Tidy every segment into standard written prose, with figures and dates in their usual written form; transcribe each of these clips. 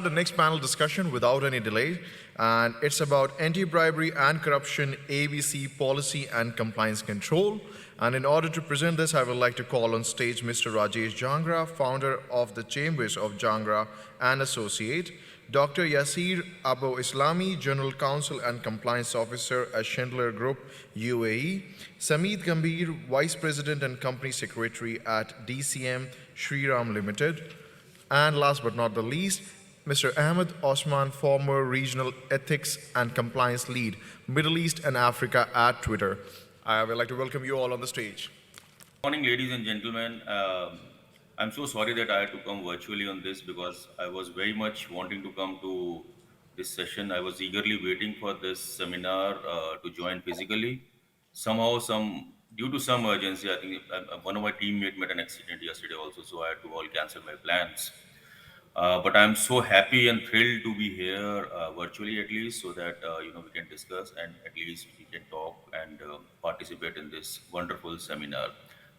start the next panel discussion without any delay, and it's about anti-bribery and corruption, ABC policy and compliance control. And in order to present this, I would like to call on stage Mr. Rajesh Jangra, founder of the Chambers of Jangra and Associate, Dr. Yasser Abu Islami, General Counsel and Compliance Officer at Schindler Group, UAE, Sameet Gambhir, Vice President and Company Secretary at DCM Shriram Limited, and last but not the least, Mr. Ahmed Osman, former Regional Ethics and Compliance Lead, Middle East and Africa at Twitter. I would like to welcome you all on the stage. Good morning, ladies and gentlemen. I'm so sorry that I had to come virtually on this because I was very much wanting to come to this session. I was eagerly waiting for this seminar to join physically. Somehow, due to some urgency, I think one of my teammates met an accident yesterday also, so I had to all cancel my plans. But I'm so happy and thrilled to be here virtually at least, so that we can discuss and at least we can talk and participate in this wonderful seminar.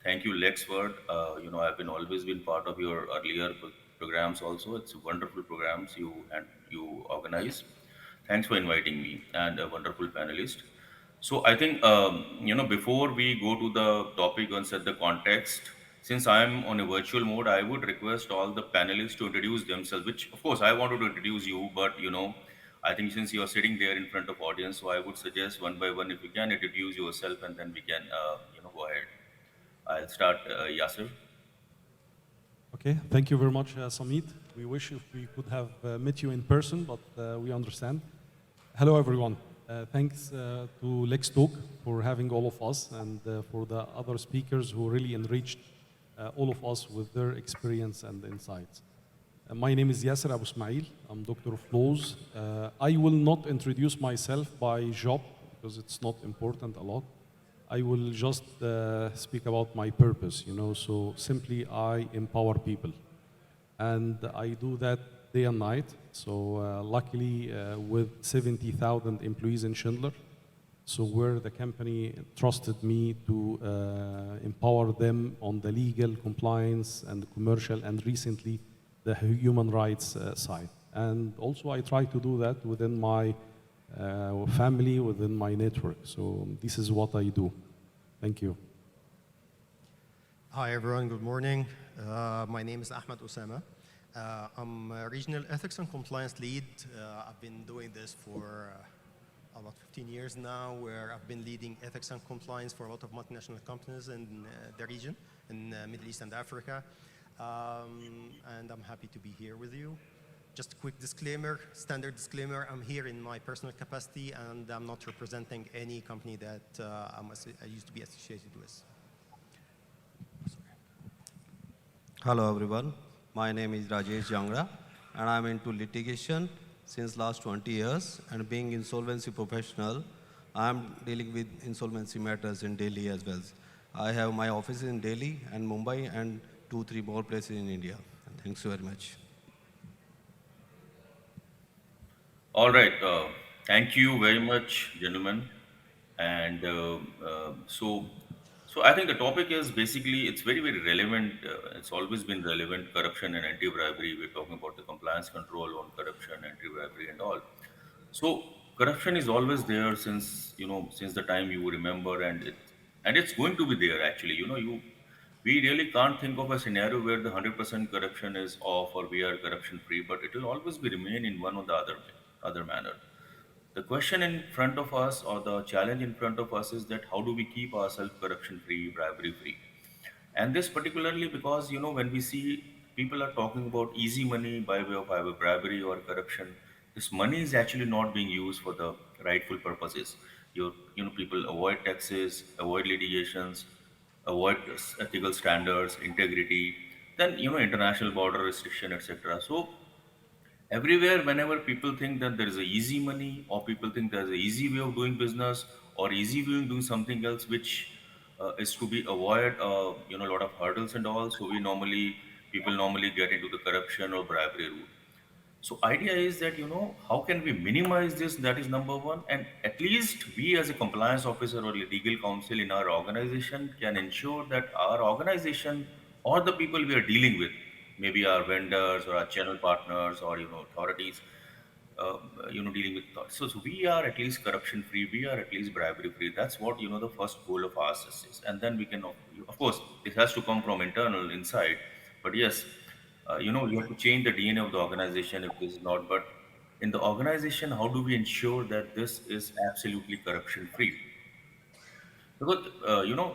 Thank you, LexWord. I've been always been part of your earlier programs also. It's wonderful programs you organize. Thanks for inviting me and a wonderful panelist. So I think before we go to the topic and set the context, since I'm on a virtual mode, I would request all the panelists to introduce themselves. Which of course I wanted to introduce you, but I think since you are sitting there in front of audience, so I would suggest one by one if you can introduce yourself, and then we can go ahead. I'll start, Yasser. Okay, thank you very much, Sameet. We wish if we could have met you in person, but we understand. Hello, everyone. Thanks to LexTalk for having all of us, and for the other speakers who really enriched all of us with their experience and insights. My name is Yasser Abu Ismail. I'm Doctor of Laws. I will not introduce myself by job because it's not important a lot. I will just speak about my purpose, so simply I empower people. And I do that day and night. So luckily with 70,000 employees in Schindler, so where the company trusted me to empower them on the legal compliance and commercial and recently the human rights side. And also I try to do that within my family, within my network. So this is what I do. Thank you. Hi everyone, good morning. My name is Ahmed Osama. I'm a Regional Ethics and Compliance Lead. I've been doing this for about 15 years now, where I've been leading ethics and compliance for a lot of multinational companies in the region, in Middle East and Africa. And I'm happy to be here with you. Just a quick disclaimer, standard disclaimer, I'm here in my personal capacity and I'm not representing any company that I used to be associated with. Hello everyone, my name is Rajesh Jangra and I'm into litigation since last 20 years, and being insolvency professional, I'm dealing with insolvency matters in Delhi as well. I have my office in Delhi and Mumbai and 2-3 more places in India. Thanks very much. All right. Thank you very much, gentlemen. And so I think the topic is basically, it's very, very relevant. It's always been relevant, corruption and anti-bribery. We're talking about the compliance control on corruption, anti-bribery and all. So corruption is always there since the time you remember, and it's going to be there actually. We really can't think of a scenario where the 100% corruption is off or we are corruption free, but it will always be remain in one or the other manner. The question in front of us, or the challenge in front of us, is that how do we keep ourselves corruption free, bribery free? And this particularly because, when we see people are talking about easy money by way of either bribery or corruption, this money is actually not being used for the rightful purposes. People avoid taxes, avoid litigations, avoid ethical standards, integrity, then, international border restriction, etc. So everywhere, whenever people think that there is a easy money, or people think there's an easy way of doing business, or easy way of doing something else which is to be avoid a lot of hurdles and all, so people normally get into the corruption or bribery route. So idea is that how can we minimize this? That is number one, and at least we as a compliance officer or legal counsel in our organization can ensure that our organization or the people we are dealing with maybe our vendors or our channel partners or authorities, dealing with thoughts. So we are at least corruption free. We are at least bribery free. That's what the first goal of ours is. And then we can, of course, this has to come from internal inside. But yes, you have to change the DNA of the organization if this is not. But in the organization, how do we ensure that this is absolutely corruption free? Because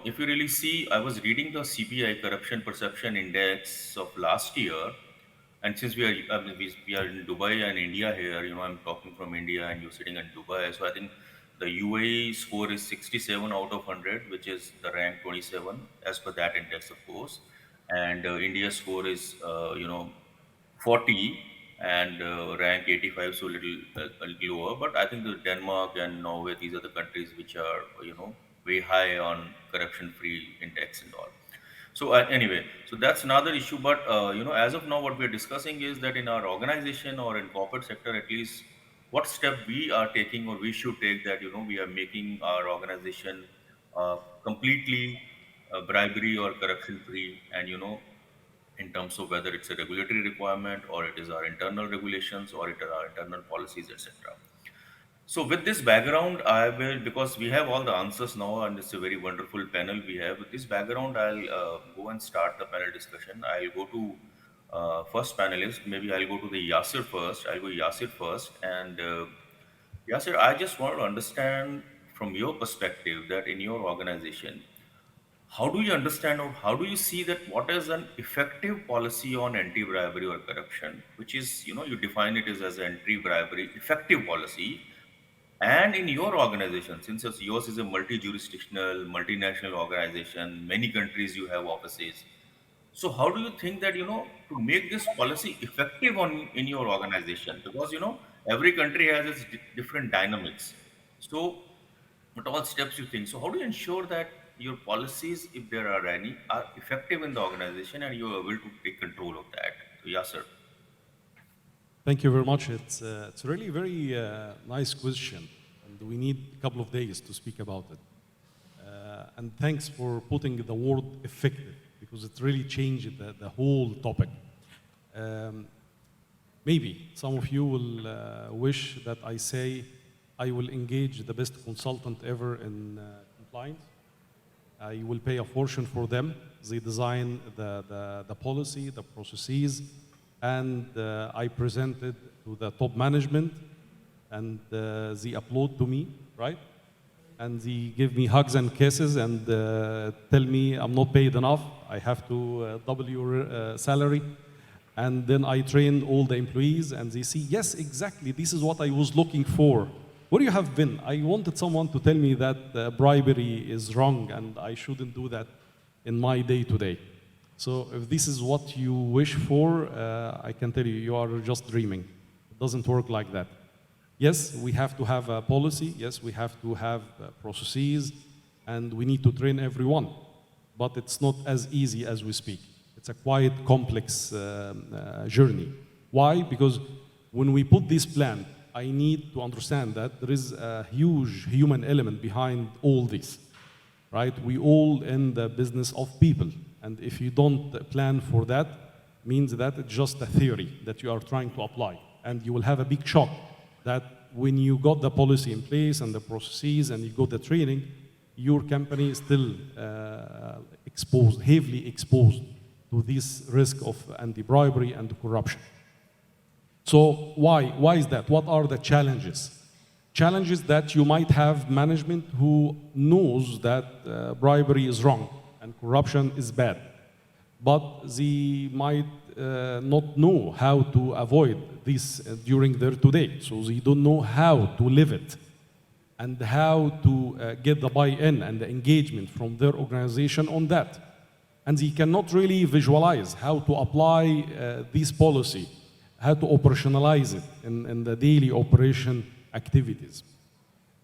if you really see, I was reading the CPI Corruption Perception Index of last year, and since we are in Dubai and India here, I'm talking from India and you're sitting in Dubai, so I think the UAE score is 67 out of 100, which is the rank 27 as per that index, of course, and India's score is 40 and rank 85, so a little lower. But I think the Denmark and Norway, these are the countries which are way high on corruption-free index and all. So anyway, so that's another issue. But as of now, what we are discussing is that in our organization or in corporate sector, at least, what step we are taking or we should take that we are making our organization completely bribery or corruption-free, and in terms of whether it's a regulatory requirement or it is our internal regulations or it are our internal policies, etc. So with this background, I will, because we have all the answers now and it's a very wonderful panel we have. With this background, I'll go and start the panel discussion. I'll go to first panelist. Maybe I'll go to the Yasser first. I'll go Yasser first. And Yasser, I just want to understand from your perspective that in your organization, how do you understand or how do you see that what is an effective policy on anti-bribery or corruption, which is, you define it as an anti-bribery effective policy. And in your organization, since yours is a multi-jurisdictional, multinational organization, many countries you have offices. So how do you think that, to make this policy effective in your organization? Because, every country has its different dynamics. So what all steps you think? So how do you ensure that your policies, if there are any, are effective in the organization and you are able to take control of that? So, yes, sir. Thank you very much. It's really a very nice question, and we need a couple of days to speak about it. And thanks for putting the word effective, because it really changed the whole topic. Maybe some of you will wish that I say I will engage the best consultant ever in compliance. I will pay a fortune for them. They design the policy, the processes, and I present it to the top management, and they upload to me, right? And they give me hugs and kisses and tell me I'm not paid enough, I have to double your salary. And then I train all the employees and they see, yes, exactly, this is what I was looking for. Where you have been? I wanted someone to tell me that bribery is wrong and I shouldn't do that in my day-to-day. So if this is what you wish for, I can tell you, you are just dreaming. It doesn't work like that. Yes, we have to have a policy. Yes, we have to have processes, and we need to train everyone. But it's not as easy as we speak. It's a quite complex journey. Why? Because when we put this plan, I need to understand that there is a huge human element behind all this, right? We all in the business of people. And if you don't plan for that, means that it's just a theory that you are trying to apply. And you will have a big shock that when you got the policy in place and the processes and you got the training, your company is still exposed, heavily exposed to this risk of anti-bribery and corruption. So why is that? What are the challenges? Challenges that you might have management who knows that bribery is wrong and corruption is bad, but they might not know how to avoid this during their today. So they don't know how to live it and how to get the buy-in and the engagement from their organization on that. And they cannot really visualize how to apply this policy, how to operationalize it in the daily operation activities.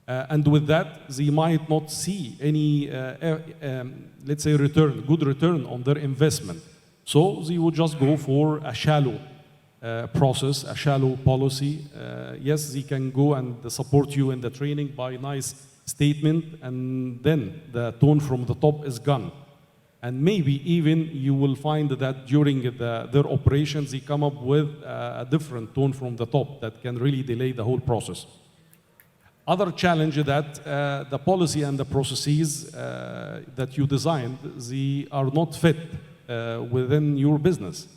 And with that, they might not see any, let's say, good return on their investment. So they would just go for a shallow process, a shallow policy. Yes, they can go and support you in the training by nice statement, and then the tone from the top is gone. And maybe even you will find that during their operations, they come up with a different tone from the top that can really delay the whole process. Other challenge that the policy and the processes that you designed, they are not fit within your business.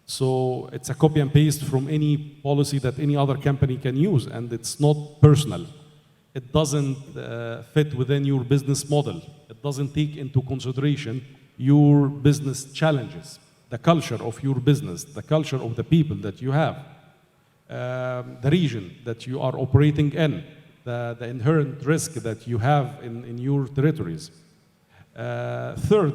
So it's a copy and paste from any policy that any other company can use, and it's not personal. It doesn't fit within your business model. It doesn't take into consideration your business challenges, the culture of your business, the culture of the people that you have, the region that you are operating in, the inherent risk that you have in your territories. Third,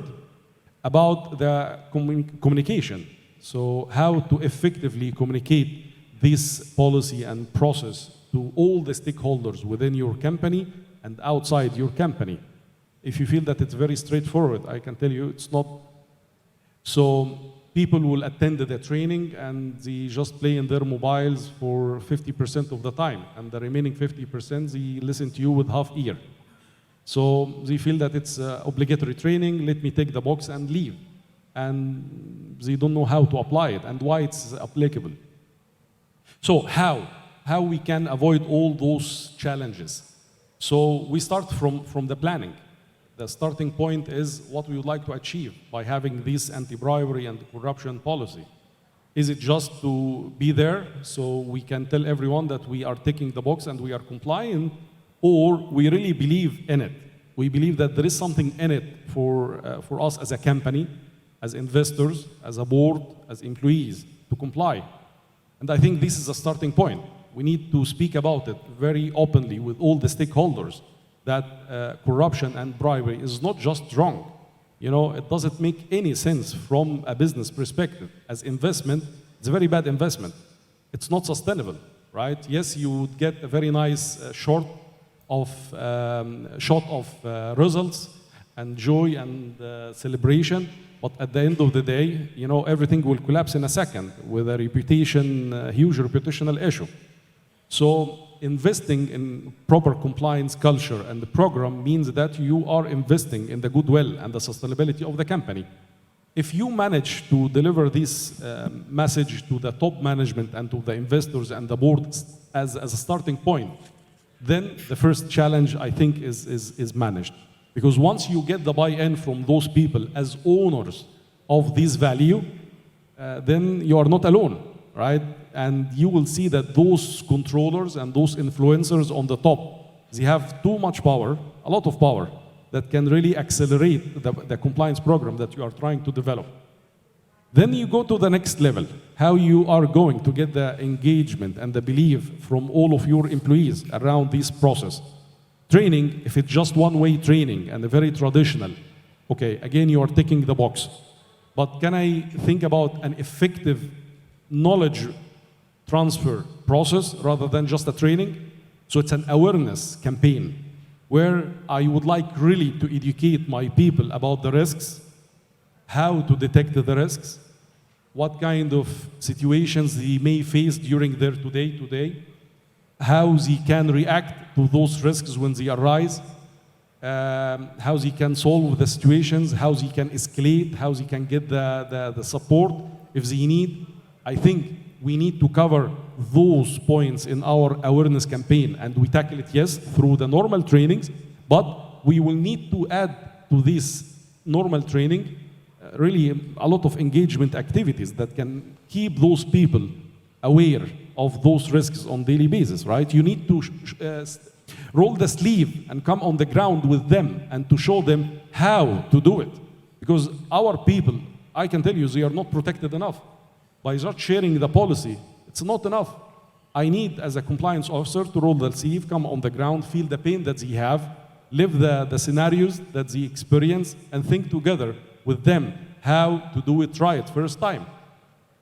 about the communication. So how to effectively communicate this policy and process to all the stakeholders within your company and outside your company. If you feel that it's very straightforward, I can tell you it's not. So people will attend the training and they just play in their mobiles for 50% of the time, and the remaining 50% they listen to you with half ear. So they feel that it's obligatory training, let me take the box and leave. And they don't know how to apply it and why it's applicable. So how we can avoid all those challenges? So we start from the planning. The starting point is what we would like to achieve by having this anti-bribery and corruption policy. Is it just to be there so we can tell everyone that we are ticking the box and we are compliant, or we really believe in it? We believe that there is something in it for us as a company, as investors, as a board, as employees, to comply. And I think this is a starting point. We need to speak about it very openly with all the stakeholders, that corruption and bribery is not just wrong. You know, it doesn't make any sense from a business perspective. As investment, it's a very bad investment. It's not sustainable, right? Yes, you would get a very nice shot of results and joy and celebration, but at the end of the day, you know, everything will collapse in a second with a reputation, huge reputational issue. So investing in proper compliance culture and the program means that you are investing in the goodwill and the sustainability of the company. If you manage to deliver this message to the top management and to the investors and the board as a starting point, then the first challenge, I think, is managed. Because once you get the buy-in from those people as owners of this value, then you are not alone, right? And you will see that those controllers and those influencers on the top, they have too much power, a lot of power, that can really accelerate the compliance program that you are trying to develop. Then you go to the next level, how you are going to get the engagement and the belief from all of your employees around this process. Training, if it's just one-way training and a very traditional, okay, again, you are ticking the box. But can I think about an effective knowledge transfer process rather than just a training? So it's an awareness campaign where I would like really to educate my people about the risks, how to detect the risks, what kind of situations they may face during their day-to-day, how they can react to those risks when they arise, how they can solve the situations, how they can escalate, how they can get the support if they need. I think we need to cover those points in our awareness campaign, and we tackle it, yes, through the normal trainings, but we will need to add to this normal training really a lot of engagement activities that can keep those people aware of those risks on a daily basis, right? You need to roll the sleeve and come on the ground with them and to show them how to do it. Because our people, I can tell you, they are not protected enough. By just sharing the policy, it's not enough. I need, as a compliance officer, to roll the sleeve, come on the ground, feel the pain that they have, live the scenarios that they experience, and think together with them how to do it right first time.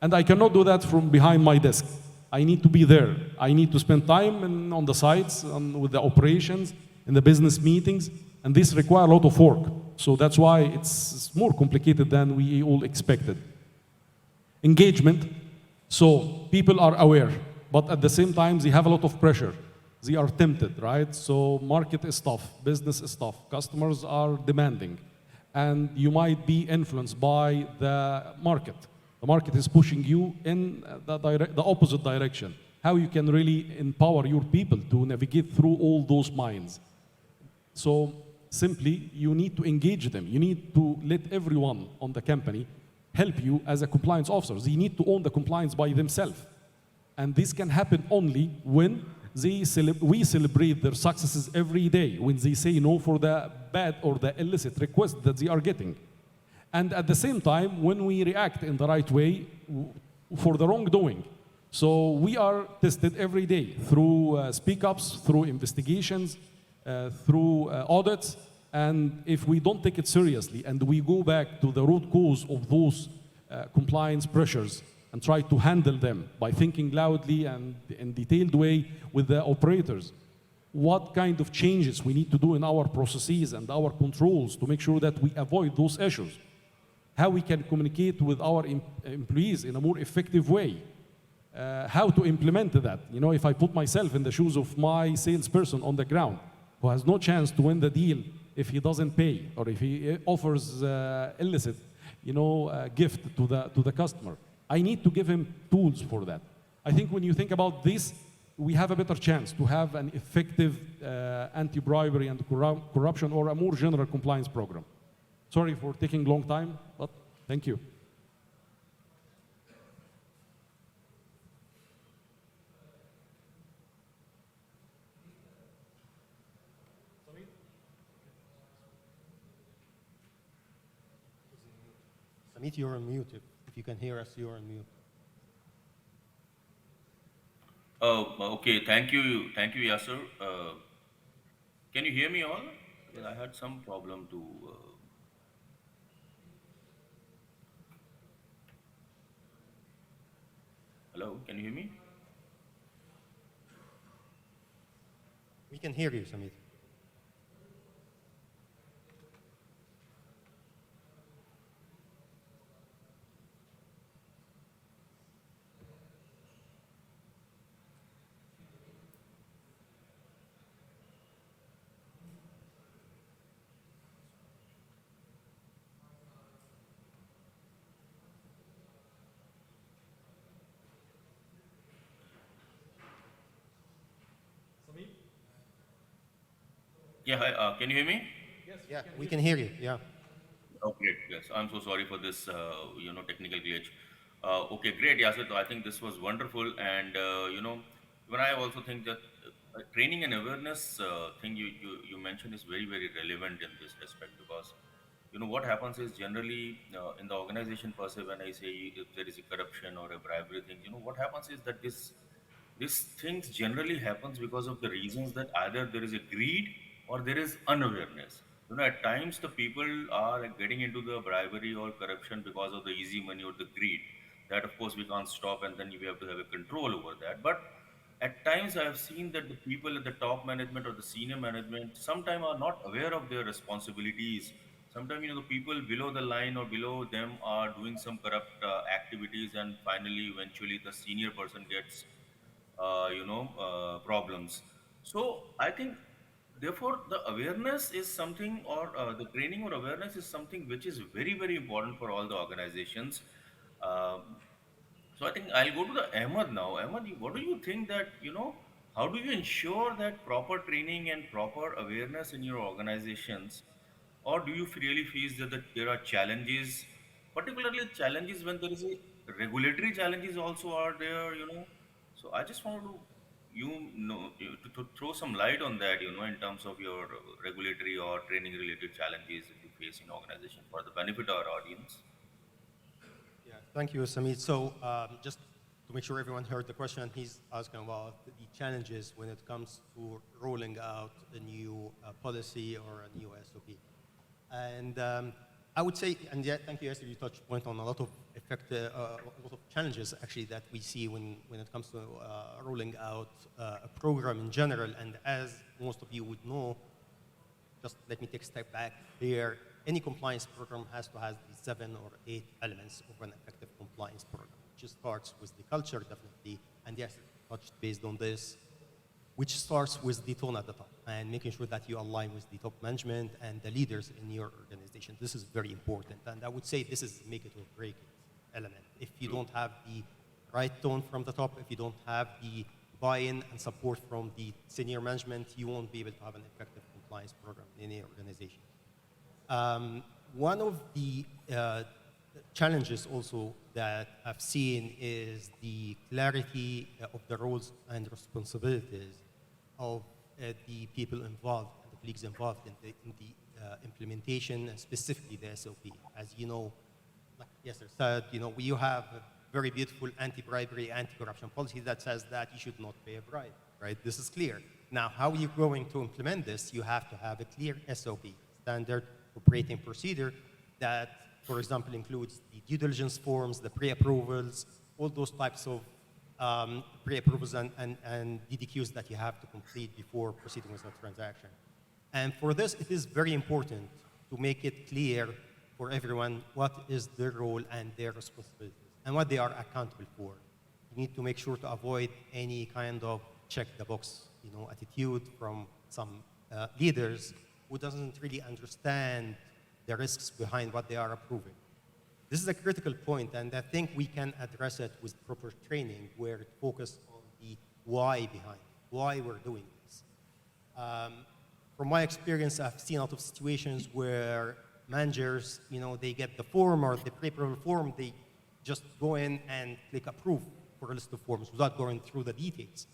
And I cannot do that from behind my desk. I need to be there. I need to spend time on the sites, with the operations, in the business meetings, and this requires a lot of work. So that's why it's more complicated than we all expected. Engagement, so people are aware, but at the same time, they have a lot of pressure. They are tempted, right? So market is tough, business is tough, customers are demanding. and you might be influenced by the market. The market is pushing you in the opposite direction. How you can really empower your people to navigate through all those mines. So simply, you need to engage them. You need to let everyone on the company help you as a compliance officer. They need to own the compliance by themselves. And this can happen only when we celebrate their successes every day, when they say no for the bad or the illicit request that they are getting. And at the same time, when we react in the right way for the wrongdoing. So we are tested every day through speak-ups, through investigations, through audits. And if we don't take it seriously and we go back to the root cause of those compliance pressures and try to handle them by thinking loudly and in detailed way with the operators, what kind of changes we need to do in our processes and our controls to make sure that we avoid those issues, how we can communicate with our employees in a more effective way, how to implement that. You know, if I put myself in the shoes of my salesperson on the ground who has no chance to win the deal if he doesn't pay or if he offers illicit, gift to the customer, I need to give him tools for that. I think when you think about this, we have a better chance to have an effective anti-bribery and corruption or a more general compliance program. Sorry for taking a long time, but thank you. Sameet, you're on mute. If you can hear us, you're on mute. Okay. Thank you, Yasser. Can you hear me all? Well, I had some problem to. Hello, can you hear me? We can hear you, Sameet. Yeah, hi, can you hear me? Yeah, we can hear you. Yeah. Oh, great. Yes, I'm so sorry for this, technical glitch. Okay, great, Yasser. So I think this was wonderful, and when I also think that training and awareness thing you mentioned is very very relevant in this respect, because what happens is generally in the organization per se, when I say if there is a corruption or a bribery thing, what happens is that these things generally happens because of the reasons that either there is a greed or there is unawareness. At times the people are getting into the bribery or corruption because of the easy money or the greed. That of course we can't stop, and then we have to have a control over that. But at times I have seen that the people at the top management or the senior management sometimes are not aware of their responsibilities. Sometimes the people below the line or below them are doing some corrupt activities, and finally eventually the senior person gets problems. So I think, therefore, the awareness is something, or the training or awareness is something which is very, very important for all the organizations. Um, so I think I'll go to the Ahmed now. Ahmed, what do you think that, how do you ensure that proper training and proper awareness in your organizations? Or do you really feel that there are challenges, particularly challenges when there is a regulatory challenges also are there, So I just wanted to, to throw some light on that, in terms of your regulatory or training related challenges that you face in organization for the benefit of our audience. Yeah, thank you, Sameet. So just to make sure everyone heard the question, he's asking about the challenges when it comes to rolling out a new policy or a new SOP. And I would say, and yeah, thank you, Yasser, you touched point on a lot of a lot of challenges actually that we see when it comes to rolling out a program in general. And as most of you would know, just let me take a step back here. Any compliance program has to have the 7 or 8 elements of an effective compliance program, which starts with the culture, definitely. And yes, it touched based on this. which starts with the tone at the top and making sure that you align with the top management and the leaders in your organization. This is very important. And I would say this is make it or break it element. If you don't have the right tone from the top, if you don't have the buy-in and support from the senior management, you won't be able to have an effective compliance program in any organization. One of the challenges also that I've seen is the clarity of the roles and responsibilities of the people involved and the colleagues involved in the implementation, and specifically the SOP. As you know, like Yasser said, you have a very beautiful anti-bribery, anti-corruption policy that says that you should not pay a bribe, right? This is clear. Now, how are you going to implement this? You have to have a clear SOP, standard operating procedure, that, for example, includes the due diligence forms, the pre-approvals, all those types of pre-approvals and DDQs that you have to complete before proceeding with a transaction. And for this, it is very important to make it clear for everyone what is their role and their responsibilities and what they are accountable for. You need to make sure to avoid any kind of check-the-box attitude from some leaders who doesn't really understand the risks behind what they are approving. This is a critical point, and I think we can address it with proper training where it focuses on the why behind it, why we're doing this. From my experience, I've seen a lot of situations where managers, they get the form or the pre-approval form, they just go in and click approve for a list of forms without going through the details.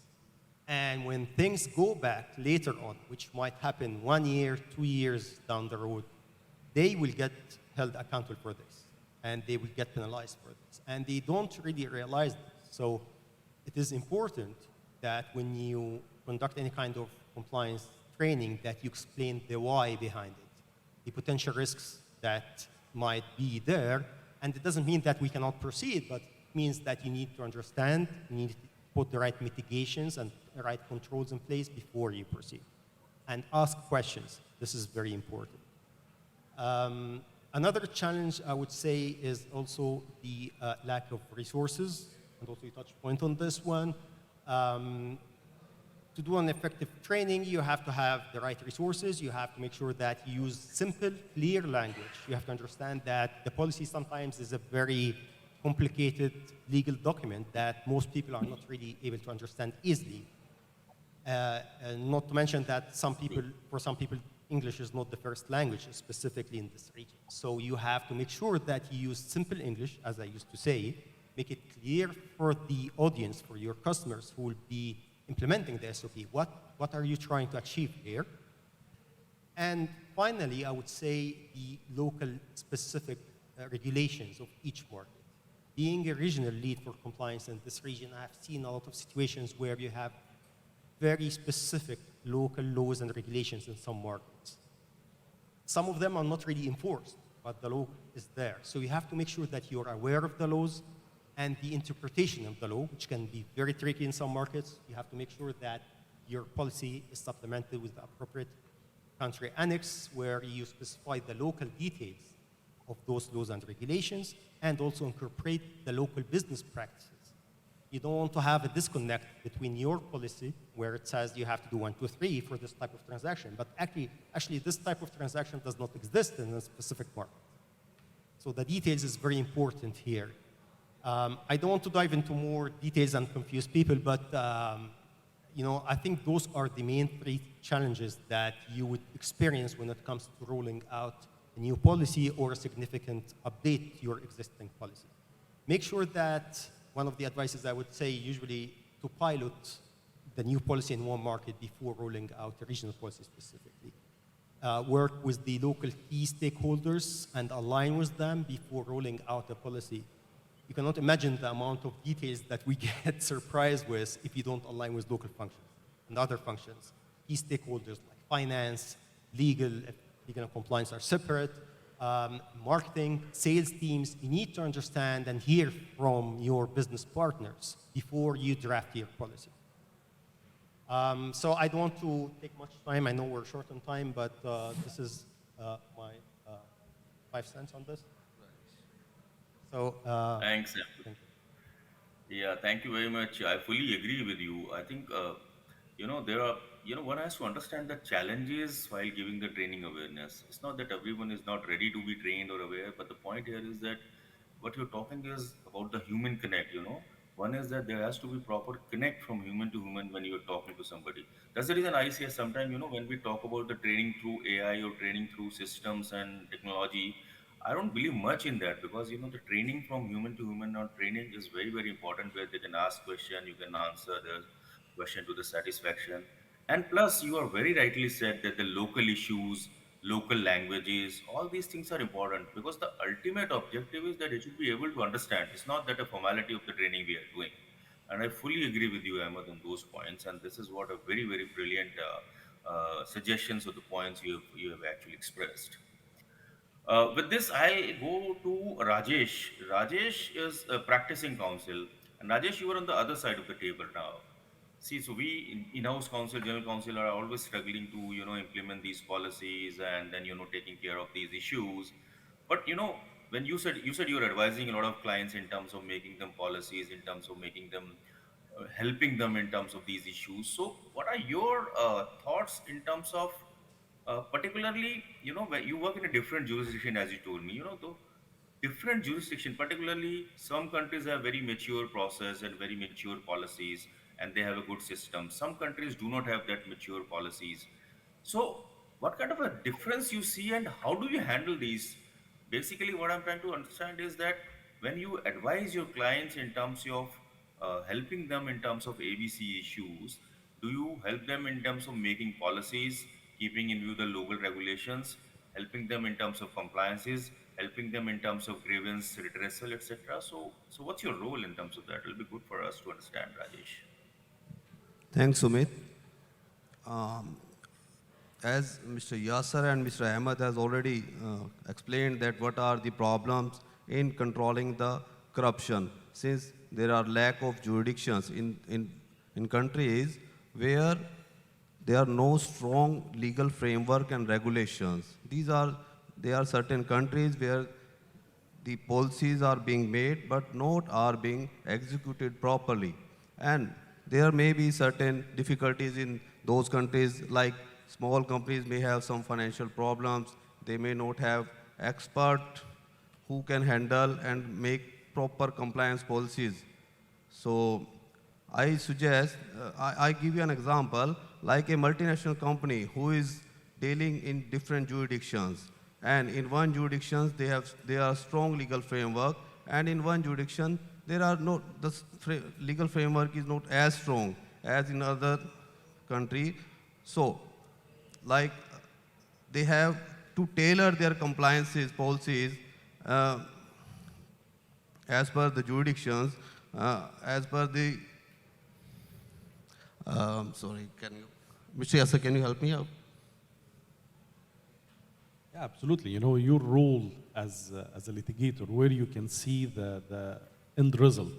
And when things go back later on, which might happen 1 year, 2 years down the road, they will get held accountable for this, and they will get penalized for this. And they don't really realize this. So it is important that when you conduct any kind of compliance training, that you explain the why behind it, the potential risks that might be there. And it doesn't mean that we cannot proceed, but it means that you need to understand, you need to put the right mitigations and the right controls in place before you proceed. And ask questions. This is very important. Another challenge, I would say, is also the lack of resources, and also you touched point on this one. To do an effective training, you have to have the right resources. You have to make sure that you use simple, clear language. You have to understand that the policy sometimes is a very complicated legal document that most people are not really able to understand easily. And not to mention that for some people, English is not the first language, specifically in this region. So you have to make sure that you use simple English, as I used to say, make it clear for the audience, for your customers who will be implementing the SOP. What are you trying to achieve here? And finally, I would say the local specific regulations of each market. Being a regional lead for compliance in this region, I've seen a lot of situations where you have very specific local laws and regulations in some markets. Some of them are not really enforced, but the law is there. So you have to make sure that you're aware of the laws and the interpretation of the law, which can be very tricky in some markets. You have to make sure that your policy is supplemented with the appropriate country annex, where you specify the local details of those laws and regulations, and also incorporate the local business practices. You don't want to have a disconnect between your policy, where it says you have to do 1, 2, 3 for this type of transaction, but actually this type of transaction does not exist in a specific market. So the details is very important here. I don't want to dive into more details and confuse people, but I think those are the main 3 challenges that you would experience when it comes to rolling out a new policy or a significant update to your existing policy. Make sure that one of the advices I would say usually to pilot the new policy in one market before rolling out a regional policy specifically. Work with the local key stakeholders and align with them before rolling out a policy. You cannot imagine the amount of details that we get surprised with if you don't align with local functions and other functions. Key stakeholders like finance, legal, if legal and compliance are separate, marketing, sales teams. You need to understand and hear from your business partners before you draft your policy. So I don't want to take much time. I know we're short on time, but this is my 5 cents on this. So, Thanks. thank you. Yeah, thank you very much. I fully agree with you. I think There are, one has to understand the challenges while giving the training awareness. It's not that everyone is not ready to be trained or aware, but the point here is that what you're talking is about the human connect. One is that there has to be proper connect from human to human when you're talking to somebody. That's the reason I say sometimes, when we talk about the training through AI or training through systems and technology, I don't believe much in that because, the training from human to human or training is very, very important where they can ask question, you can answer the question to the satisfaction. And plus, you are very rightly said that the local issues, local languages, all these things are important because the ultimate objective is that it should be able to understand. It's not that a formality of the training we are doing. And I fully agree with you, Ahmed, on those points. And this is what a very, very brilliant suggestions of the points you have actually expressed. With this, I'll go to Rajesh. Rajesh is a practicing counsel, and Rajesh, you are on the other side of the table now. See, so we in-house counsel, general counsel are always struggling to implement these policies and then taking care of these issues. But when you said you're advising a lot of clients in terms of making them policies, in terms of making them helping them in terms of these issues. So, what are your thoughts in terms of particularly, where you work in a different jurisdiction, as you told me, the different jurisdiction, particularly some countries have very mature process and very mature policies, and they have a good system. Some countries do not have that mature policies. So, what kind of a difference you see, and how do you handle these? Basically, what I'm trying to understand is that when you advise your clients in terms of helping them in terms of ABC issues, do you help them in terms of making policies, keeping in view the local regulations, helping them in terms of compliances, helping them in terms of grievance redressal, etc.? So, what's your role in terms of that? It'll be good for us to understand, Rajesh. Thanks, Sumit. Um, as Mr. Yasser and Mr. Ahmed has already explained that what are the problems in controlling the corruption, since there are lack of jurisdictions in countries where there are no strong legal framework and regulations. There are certain countries where the policies are being made but not are being executed properly. And there may be certain difficulties in those countries, like small companies may have some financial problems, they may not have expert who can handle and make proper compliance policies. So I suggest, I give you an example, like a multinational company who is dealing in different jurisdictions. And in one jurisdiction, they are strong legal framework, and in one jurisdiction, there are no, legal framework is not as strong as in other country. So, like, they have to tailor their compliances policies uh, as per the jurisdictions, as per the, sorry, Mr. Yasser, can you help me out? Yeah, absolutely. Your role as a litigator, where you can see the end result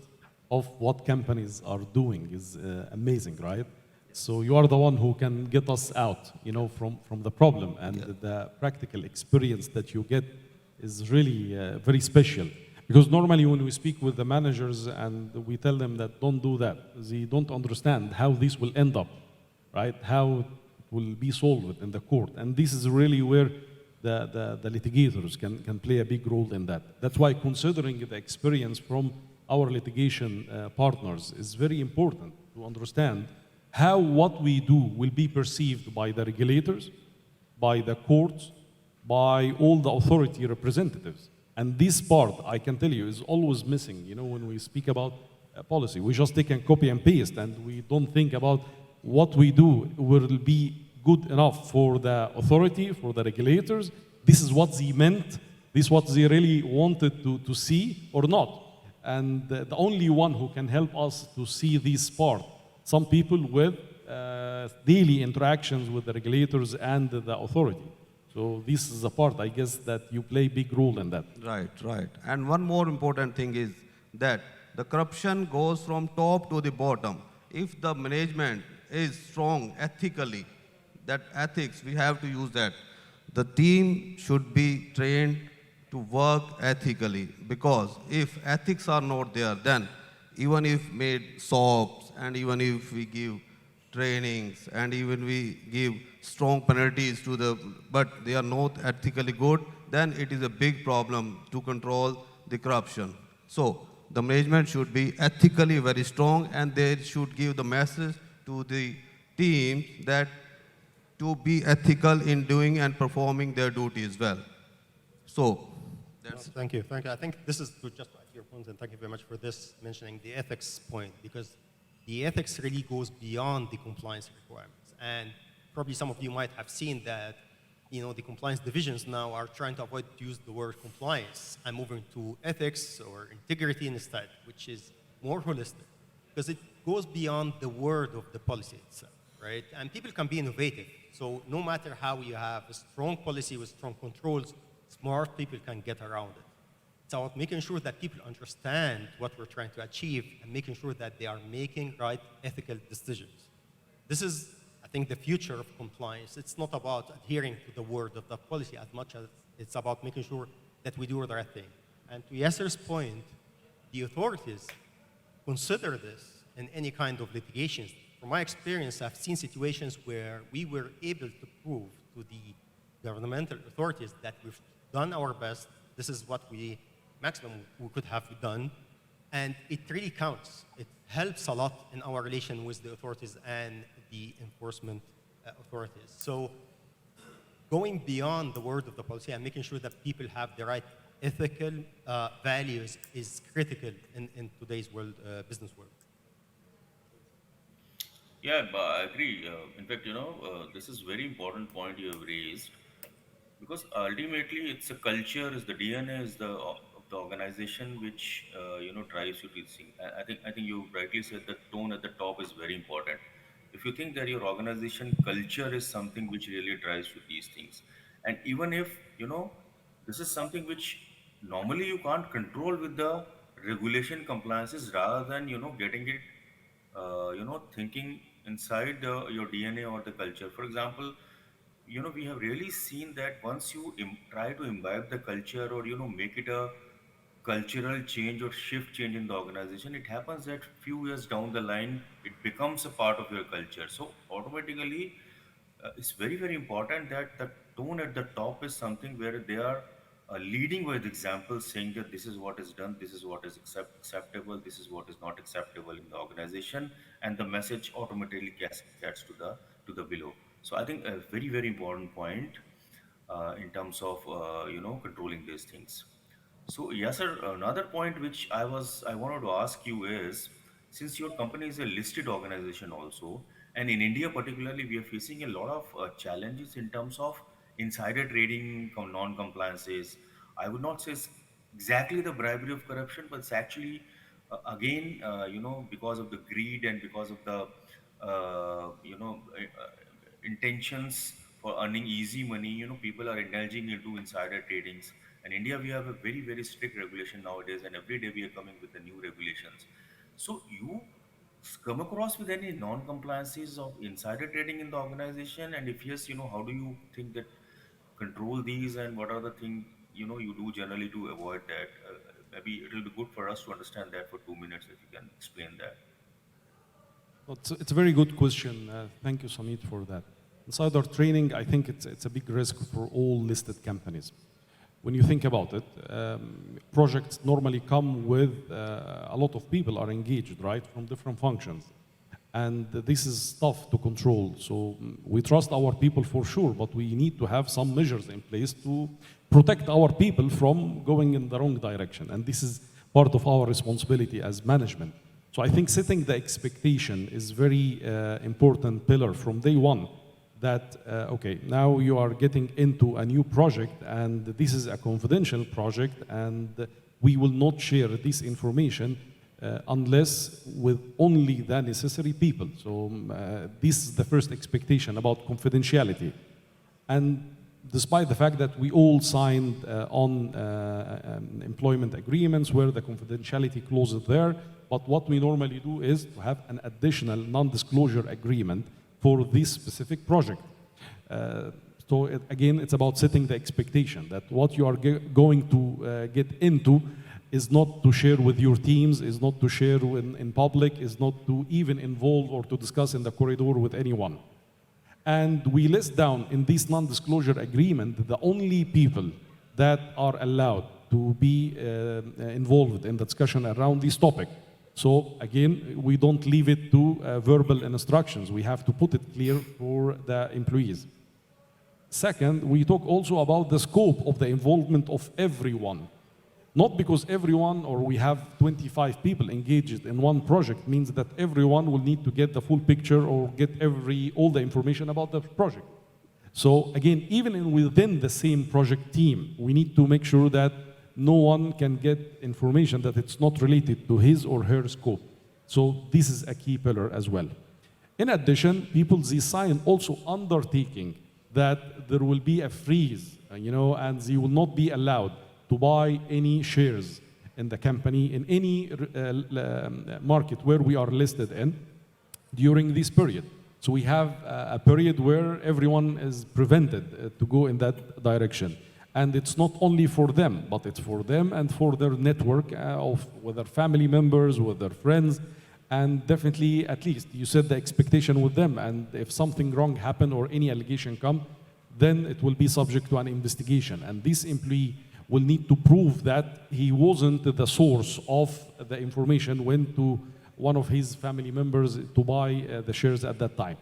of what companies are doing is amazing, right? So you are the one who can get us out, from the problem, and the practical experience that you get is really very special. Because normally when we speak with the managers and we tell them that don't do that, they don't understand how this will end up, right? How it will be solved in the court. And this is really where the litigators can play a big role in that. That's why considering the experience from our litigation partners is very important to understand how what we do will be perceived by the regulators, by the courts, by all the authority representatives. And this part, I can tell you, is always missing. When we speak about policy, we just take and copy and paste, and we don't think about what we do will be good enough for the authority, for the regulators. This is what they meant. This is what they really wanted to see or not. And the only one who can help us to see this part, some people with daily interactions with the regulators and the authority. So this is a part, I guess, that you play a big role in that. Right, right. And one more important thing is that the corruption goes from top to the bottom. If the management is strong ethically, that ethics, we have to use that. The team should be trained to work ethically, because if ethics are not there, then even if made soaps and even if we give trainings, and even we give strong penalties to the, but they are not ethically good, then it is a big problem to control the corruption. So the management should be ethically very strong, and they should give the message to the team that to be ethical in doing and performing their duties well. So that's Thank you. Thank you. I think this is to just add to your point, and thank you very much for this mentioning the ethics point, because the ethics really goes beyond the compliance requirements. And probably some of you might have seen that, the compliance divisions now are trying to avoid to use the word compliance and moving to ethics or integrity instead, which is more holistic, because it goes beyond the word of the policy itself, right? And people can be innovative. So no matter how you have a strong policy with strong controls, smart people can get around it. It's about making sure that people understand what we're trying to achieve and making sure that they are making right ethical decisions. This is, I think, the future of compliance. It's not about adhering to the word of the policy as much as it's about making sure that we do the right thing. And to Yasser's point, the authorities consider this in any kind of litigations. From my experience, I've seen situations where we were able to prove to the governmental authorities that we've done our best. This is what maximum we could have done. And it really counts. It helps a lot in our relation with the authorities and the enforcement authorities. So going beyond the word of the policy and making sure that people have the right ethical values is critical in today's world, business world. Yeah, but I agree. In fact, this is very important point you have raised, because ultimately it's a culture, is the DNA, is of the organization which drives you to this thing. I think you rightly said the tone at the top is very important. If you think that your organization culture is something which really drives you these things, and even if this is something which normally you can't control with the regulation compliances, rather than getting it thinking inside your DNA or the culture. For example, we have really seen that once you try to imbibe the culture, or make it a cultural change or shift change in the organization, it happens that few years down the line it becomes a part of your culture. So automatically, it's very very important that the tone at the top is something where they are leading with examples, saying that this is what is done, this is what is acceptable, this is what is not acceptable in the organization, and the message automatically cascades to the below. So I think a very very important point in terms of controlling these things. So yes, sir. Another point which I wanted to ask you is, since your company is a listed organization also, and in India particularly, we are facing a lot of challenges in terms of insider trading, non-compliances. I would not say it's exactly the bribery of corruption, but it's actually again, because of the greed and because of the intentions for earning easy money, people are indulging into insider tradings. And India, we have a very, very strict regulation nowadays, and every day we are coming with the new regulations. So you come across with any non-compliances of insider trading in the organization? And if yes, how do you think that control these, and what are the things you do generally to avoid that? Maybe it will be good for us to understand that for 2 minutes, if you can explain that. It's a very good question. Thank you, Sameet, for that. Insider trading, I think it's a big risk for all listed companies. When you think about it, projects normally come with a lot of people are engaged, right, from different functions. And this is tough to control. So we trust our people for sure, but we need to have some measures in place to protect our people from going in the wrong direction. And this is part of our responsibility as management. So I think setting the expectation is very important pillar from day one. That, okay, now you are getting into a new project, and this is a confidential project, and we will not share this information unless with only the necessary people. So this is the first expectation about confidentiality. And despite the fact that we all signed on employment agreements where the confidentiality clause is there, but what we normally do is to have an additional non-disclosure agreement for this specific project. Again, it's about setting the expectation that what you are going to get into is not to share with your teams, is not to share in public, is not to even involve or to discuss in the corridor with anyone. And we list down in this non-disclosure agreement the only people that are allowed to be involved in the discussion around this topic. So again, we don't leave it to verbal instructions. We have to put it clear for the employees. Second, we talk also about the scope of the involvement of everyone. Not because everyone, or we have 25 people engaged in one project, means that everyone will need to get the full picture or get all the information about the project. So again, even within the same project team, we need to make sure that no one can get information that it's not related to his or her scope. So this is a key pillar as well. In addition, people, they sign also undertaking that there will be a freeze, and they will not be allowed to buy any shares in the company in any market where we are listed in during this period. So we have a period where everyone is prevented to go in that direction. And it's not only for them, but it's for them and for their network with their family members, with their friends, and definitely, at least, you set the expectation with them, and if something wrong happened or any allegation come, then it will be subject to an investigation. And this employee will need to prove that he wasn't the source of the information, went to one of his family members to buy the shares at that time.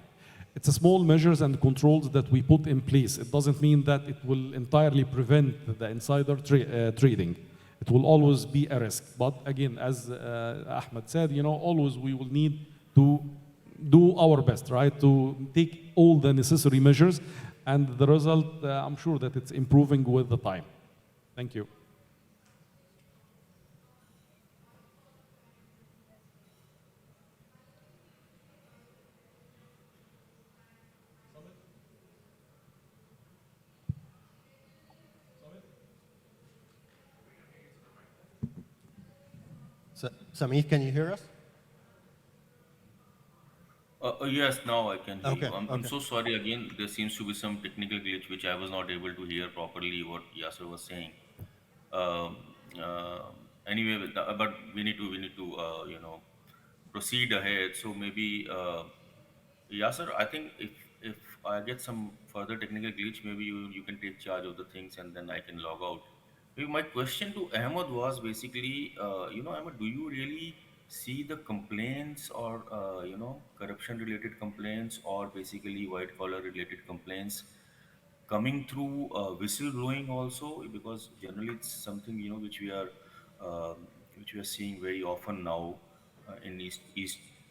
It's a small measures and controls that we put in place. It doesn't mean that it will entirely prevent the insider trading. It will always be a risk. But again, as Ahmed said, always we will need to do our best, right? To take all the necessary measures, and the result, I'm sure that it's improving with the time. Thank you. Sameet, can you hear us? Yes, now I can hear Okay, you. I'm okay. so sorry again. There seems to be some technical glitch which I was not able to hear properly what Yasser was saying. Um, uh, anyway, but we need to proceed ahead. So maybe Yasser, I think if I get some further technical glitch, maybe you can take charge of the things and then I can log out. Maybe my question to Ahmed was basically, Ahmed, do you really see the complaints or corruption related complaints or basically white collar related complaints coming through whistleblowing also, because generally it's something which we are seeing very often now in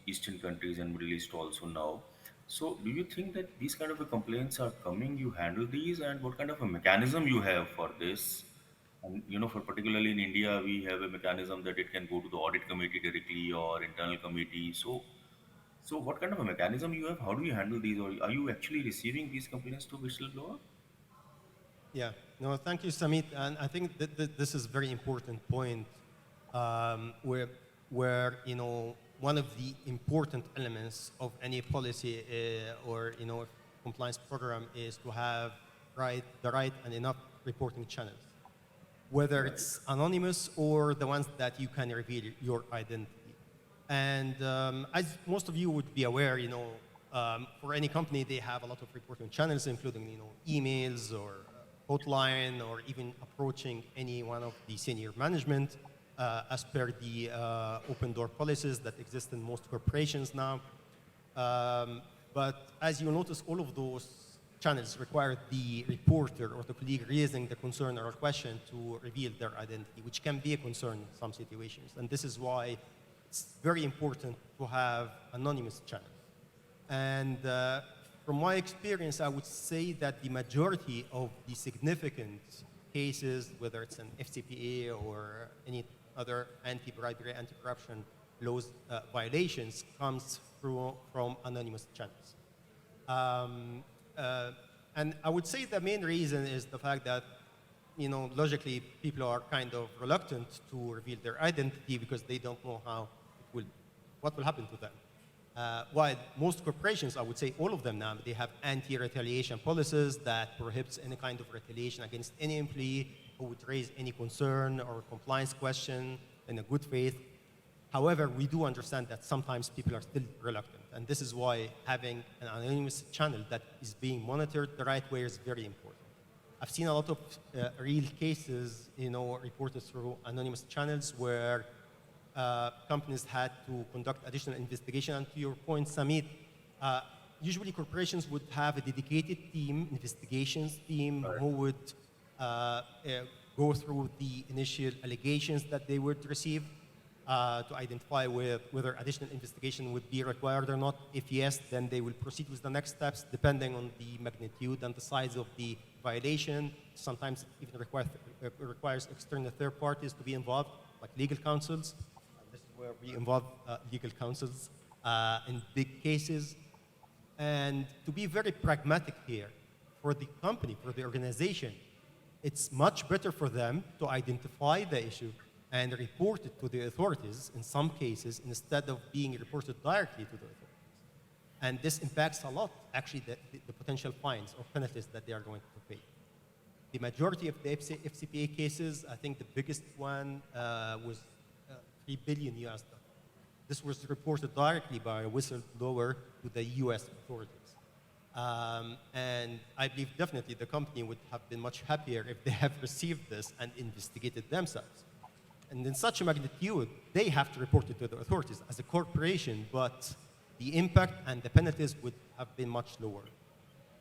eastern countries and Middle East also now. So do you think that these kind of complaints are coming, you handle these, and what kind of a mechanism you have for this? And for particularly in India, we have a mechanism that it can go to the audit committee directly or internal committee. So what kind of a mechanism you have? How do you handle these, or are you actually receiving these complaints to whistleblower? Yeah. No, thank you, Sameet. And I think that this is a very important point, where one of the important elements of any policy or compliance program is to have the right and enough reporting channels, whether it's anonymous or the ones that you can reveal your identity. And as most of you would be aware, for any company, they have a lot of reporting channels, including emails or hotline, or even approaching any one of the senior management as per the open door policies that exist in most corporations now. But as you notice, all of those channels require the reporter or the colleague raising the concern or question to reveal their identity, which can be a concern in some situations. And this is why it's very important to have anonymous channels. And from my experience, I would say that the majority of the significant cases, whether it's an FCPA or any other anti-bribery, anti-corruption laws violations, comes from anonymous channels. And I would say the main reason is the fact that, logically, people are kind of reluctant to reveal their identity because they don't know what will happen to them. While most corporations, I would say all of them now, they have anti-retaliation policies that prohibits any kind of retaliation against any employee who would raise any concern or compliance question in a good faith. However, we do understand that sometimes people are still reluctant, and this is why having an anonymous channel that is being monitored the right way is very important. I've seen a lot of real cases, reported through anonymous channels where companies had to conduct additional investigation. And to your point, Sameet, usually corporations would have a dedicated team, investigations team, who would go through the initial allegations that they would receive to identify whether additional investigation would be required or not. If yes, then they will proceed with the next steps depending on the magnitude and the size of the violation. Sometimes even requires external third parties to be involved, like legal counsels. This is where we involve legal counsels in big cases. And to be very pragmatic here, for the company, for the organization, it's much better for them to identify the issue and report it to the authorities in some cases instead of being reported directly to the authorities. And this impacts a lot, actually, the potential fines or penalties that they are going to pay. The majority of the FCPA cases, I think the biggest one was $3 billion US. This was reported directly by a whistleblower to the US authorities. And I believe definitely the company would have been much happier if they have received this and investigated themselves. And in such a magnitude, they have to report it to the authorities as a corporation, but the impact and the penalties would have been much lower.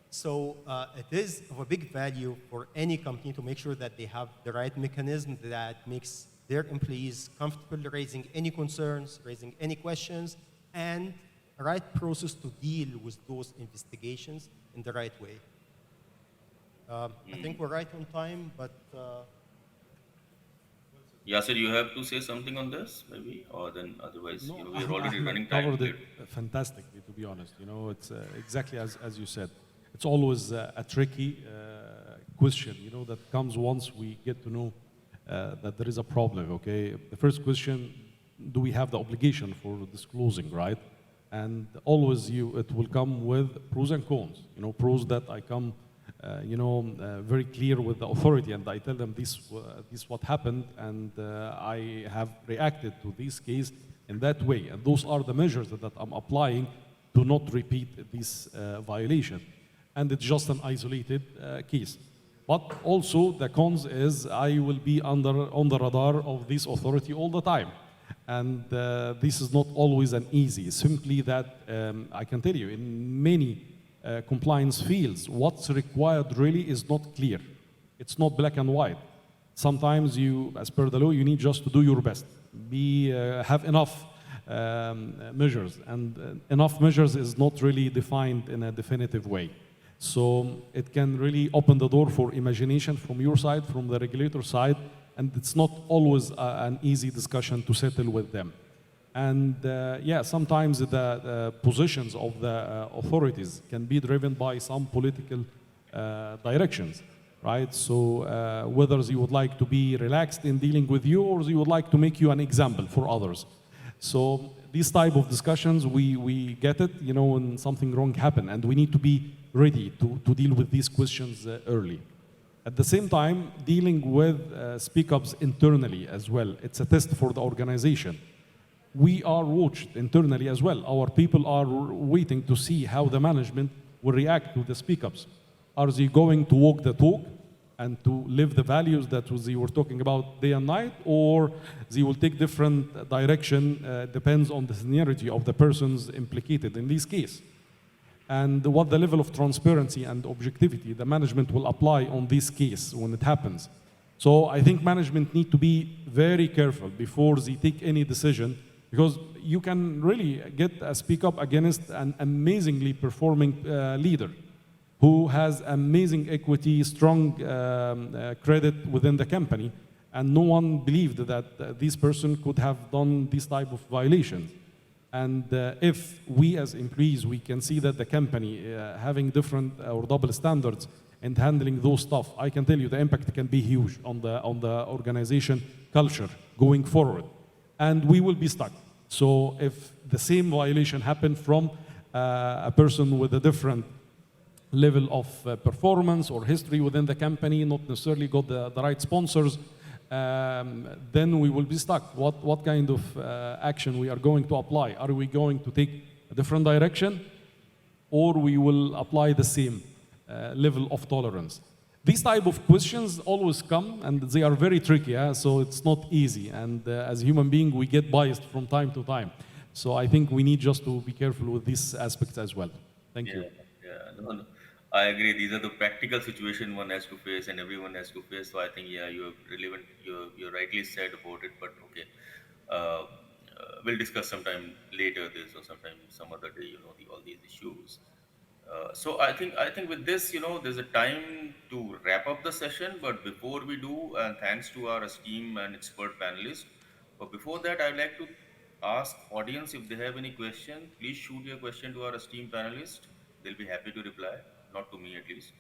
So it is of a big value for any company to make sure that they have the right mechanism that makes their employees comfortable raising any concerns, raising any questions, and a right process to deal with those investigations in the right way. I think we're right on time, but Yasser, you have to say something on this, maybe, or then otherwise, No, we're already Ahmed running time. covered it fantastically, to be honest. It's exactly as you said. It's always a tricky question, that comes once we get to know that there is a problem, okay? The first question, do we have the obligation for disclosing, right? And always it will come with pros and cons. Pros that I come very clear with the authority, and I tell them this what happened, and I have reacted to this case in that way. And those are the measures that I'm applying to not repeat this violation. And it's just an isolated case. But also the cons is I will be on the radar of this authority all the time. And this is not always an easy. Simply that I can tell you in many compliance fields, what's required really is not clear. It's not black and white. Sometimes as per the law, you need just to do your best. Have enough measures, and enough measures is not really defined in a definitive way. So it can really open the door for imagination from your side, from the regulator side, and it's not always an easy discussion to settle with them. And sometimes the positions of the authorities can be driven by some political directions, right? So whether they would like to be relaxed in dealing with you, or they would like to make you an example for others. So these type of discussions, we get it, when something wrong happens, and we need to be ready to deal with these questions early. At the same time, dealing with speak-ups internally as well. It's a test for the organization. We are watched internally as well. Our people are waiting to see how the management will react to the speak-ups. Are they going to walk the talk and to live the values that they were talking about day and night, or they will take different direction, depends on the seniority of the persons implicated in this case. And what the level of transparency and objectivity the management will apply on this case when it happens. So I think management need to be very careful before they take any decision, because you can really get a speak up against an amazingly performing leader who has amazing equity, strong credit within the company, and no one believed that this person could have done this type of violations. And if we as employees, we can see that the company having different or double standards and handling those stuff, I can tell you the impact can be huge on the organization culture going forward. And we will be stuck. So if the same violation happened from a person with a different level of performance or history within the company, not necessarily got the right sponsors, then we will be stuck. What kind of action we are going to apply? Are we going to take a different direction, or we will apply the same level of tolerance? These type of questions always come, and they are very tricky, so it's not easy. And as a human being, we get biased from time to time. So I think we need just to be careful with these aspects as well. Thank you. Yeah, no. I agree. These are the practical situation one has to face, and everyone has to face. So I think, yeah, you're relevant. You rightly said about it. But okay, we'll discuss sometime later this, or sometime some other day. All these issues. So I think with this, there's a time to wrap up the session. But before we do, and thanks to our esteemed and expert panelists. But before that, I'd like to ask audience if they have any question. Please shoot your question to our esteemed panelists. They'll be happy to reply, not to me at least.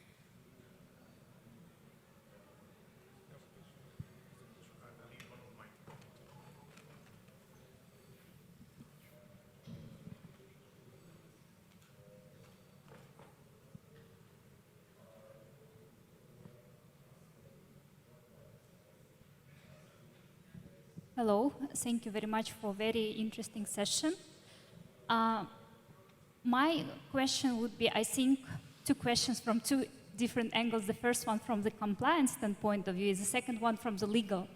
Hello, thank you very much for a very interesting session. My question would be, I think, two questions from two different angles. The first one from the compliance standpoint of view, the second one from the legal.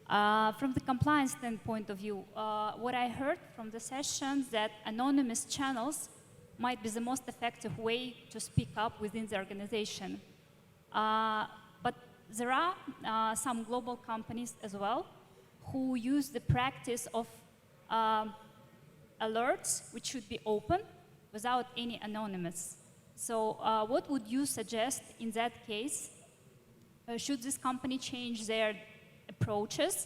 From the compliance standpoint of view, what I heard from the sessions that anonymous channels might be the most effective way to speak up within the organization. But there are some global companies as well who use the practice of alerts, which should be open without any anonymous. So what would you suggest in that case? Should this company change their approaches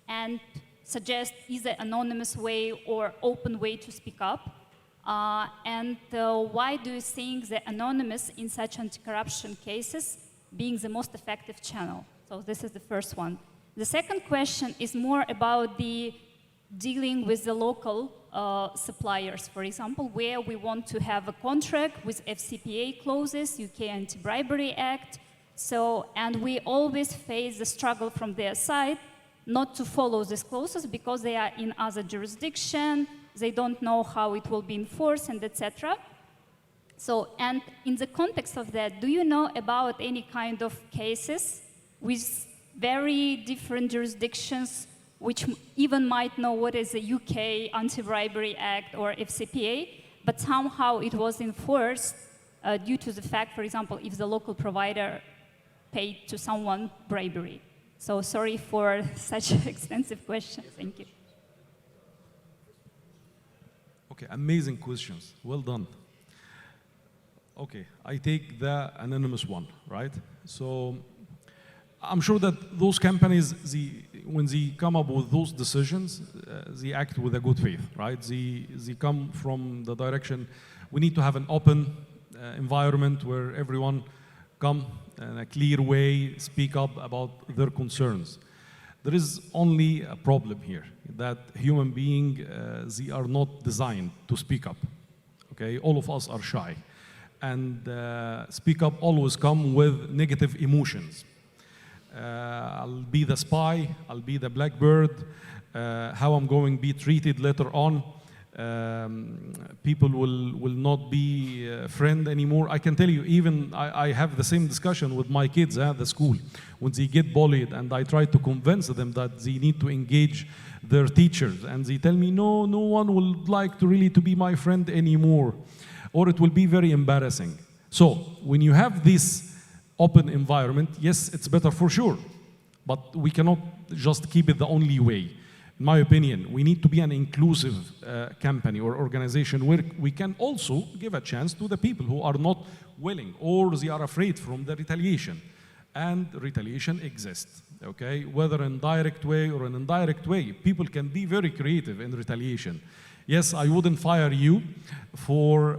and suggest either anonymous way or open way to speak up? And why do you think the anonymous in such anti-corruption cases being the most effective channel? So this is the first one. The second question is more about the dealing with the local suppliers, for example, where we want to have a contract with FCPA clauses, UK Anti-Bribery Act. So, and we always face the struggle from their side not to follow these clauses because they are in other jurisdiction, they don't know how it will be enforced, and etc. So, and in the context of that, do you know about any kind of cases with very different jurisdictions which even might know what is the UK Anti-Bribery Act or FCPA, but somehow it was enforced due to the fact, for example, if the local provider paid to someone bribery? So sorry for such extensive questions. Thank you. Okay, amazing questions. Well done. Okay, I take the anonymous one, right? So I'm sure that those companies, when they come up with those decisions, they act with a good faith, right? They come from the direction, we need to have an open environment where everyone come in a clear way, speak up about their concerns. There is only a problem here, that human beings, they are not designed to speak up, okay? All of us are shy. And speak up always come with negative emotions. I'll be the spy, I'll be the blackbird, how I'm going to be treated later on. People will not be a friend anymore. I can tell you, even I have the same discussion with my kids at the school. When they get bullied and I try to convince them that they need to engage their teachers, and they tell me, no one would like to really to be my friend anymore, or it will be very embarrassing. So when you have this open environment, yes, it's better for sure, but we cannot just keep it the only way. In my opinion, we need to be an inclusive company or organization where we can also give a chance to the people who are not willing or they are afraid from the retaliation. And retaliation exists, okay? Whether in direct way or an indirect way, people can be very creative in retaliation. Yes, I wouldn't fire you for,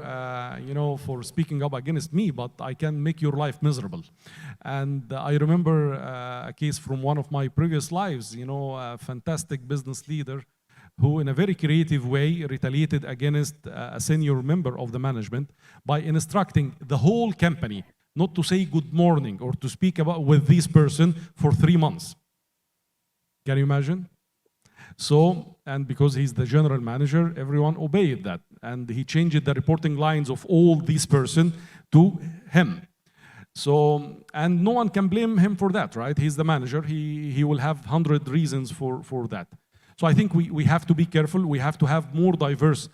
for speaking up against me, but I can make your life miserable. And I remember a case from one of my previous lives, a fantastic business leader who in a very creative way retaliated against a senior member of the management by instructing the whole company not to say good morning or to speak about with this person for 3 months. Can you imagine? So, and because he's the general manager, everyone obeyed that. And he changed the reporting lines of all these person to him. So, and no one can blame him for that, right? He's the manager. He will have 100 reasons for that. So I think we have to be careful. We have to have more diverse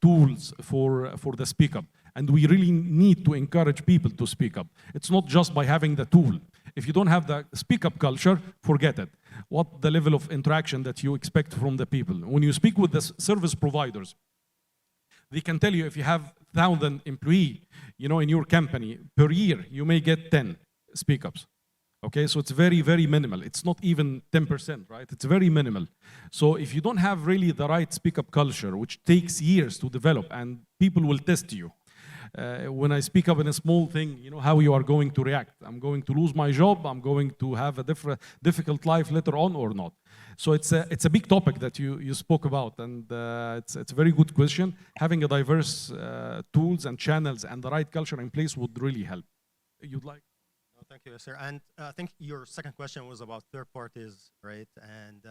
tools for the speak up. And we really need to encourage people to speak up. It's not just by having the tool. If you don't have the speak up culture, forget it. What the level of interaction that you expect from the people. When you speak with the service providers, they can tell you if you have 1,000 employees, in your company per year, you may get 10 speak ups. Okay, so it's very, very minimal. It's not even 10%, right? It's very minimal. So if you don't have really the right speak up culture, which takes years to develop, and people will test you. When I speak up in a small thing, how you are going to react. I'm going to lose my job. I'm going to have a difficult life later on or not. So it's a big topic that you spoke about, and it's a very good question. Having a diverse tools and channels and the right culture in place would really help. You'd like? No, thank you, sir. And I think your second question was about third parties, right? And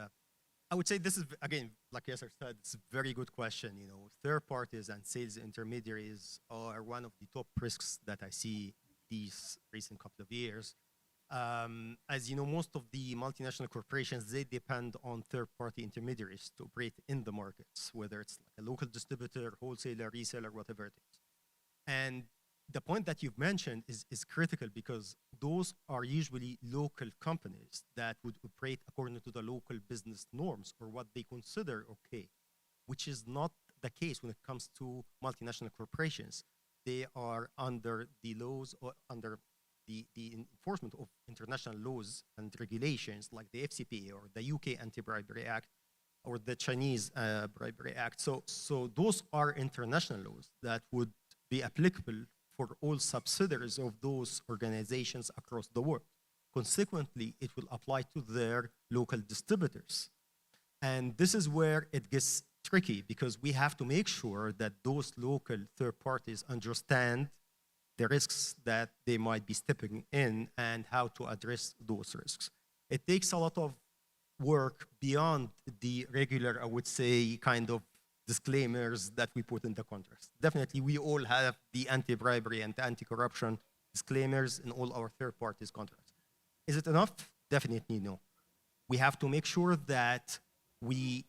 I would say this is, again, like Yasser said, it's a very good question. Third parties and sales intermediaries are one of the top risks that I see these recent couple of years. As you know, most of the multinational corporations, they depend on third-party intermediaries to operate in the markets, whether it's like a local distributor, wholesaler, reseller, whatever it is. And the point that you've mentioned is critical because those are usually local companies that would operate according to the local business norms or what they consider okay, which is not the case when it comes to multinational corporations. They are under the laws or under the enforcement of international laws and regulations like the FCPA or the UK Anti-Bribery Act or the Chinese Bribery Act. So those are international laws that would be applicable for all subsidiaries of those organizations across the world. Consequently, it will apply to their local distributors. And this is where it gets tricky because we have to make sure that those local third parties understand the risks that they might be stepping in and how to address those risks. It takes a lot of work beyond the regular, I would say, kind of disclaimers that we put in the contracts. Definitely, we all have the anti-bribery and anti-corruption disclaimers in all our third parties contracts. Is it enough? Definitely no. We have to make sure that we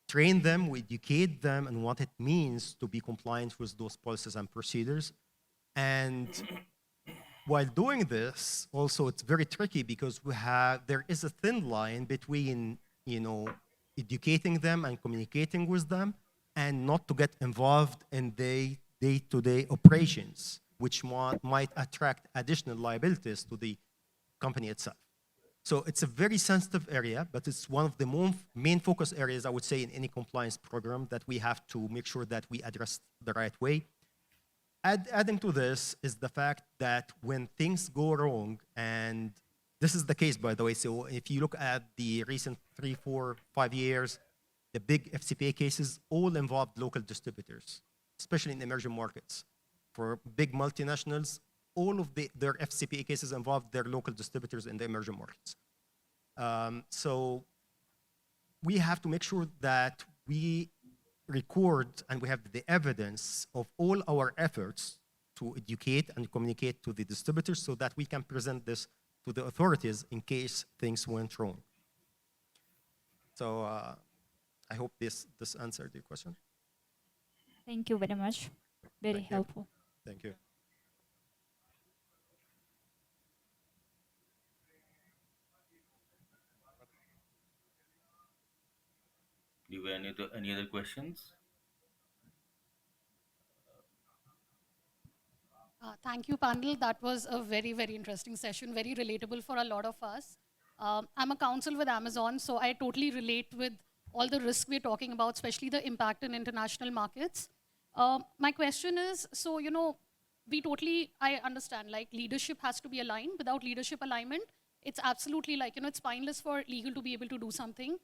train them, we educate them on what it means to be compliant with those policies and procedures. And while doing this, also it's very tricky because there is a thin line between, educating them and communicating with them and not to get involved in the day-to-day operations, which might attract additional liabilities to the company itself. So it's a very sensitive area, but it's one of the main focus areas, I would say, in any compliance program that we have to make sure that we address the right way. Adding to this is the fact that when things go wrong, and this is the case, by the way, so if you look at the recent 3, 4, 5 years, the big FCPA cases all involved local distributors, especially in emerging markets. For big multinationals, all of their FCPA cases involved their local distributors in the emerging markets. So we have to make sure that we record and we have the evidence of all our efforts to educate and communicate to the distributors so that we can present this to the authorities in case things went wrong. So I hope this answered your question. Thank you very much. Very helpful. Thank you. Do you have any other questions? Thank you, panel. That was a very, very interesting session, very relatable for a lot of us. I'm a counsel with Amazon, so I totally relate with all the risks we're talking about, especially the impact in international markets. My question is, so, I understand, like, leadership has to be aligned. Without leadership alignment, it's absolutely like, it's spineless for legal to be able to do something.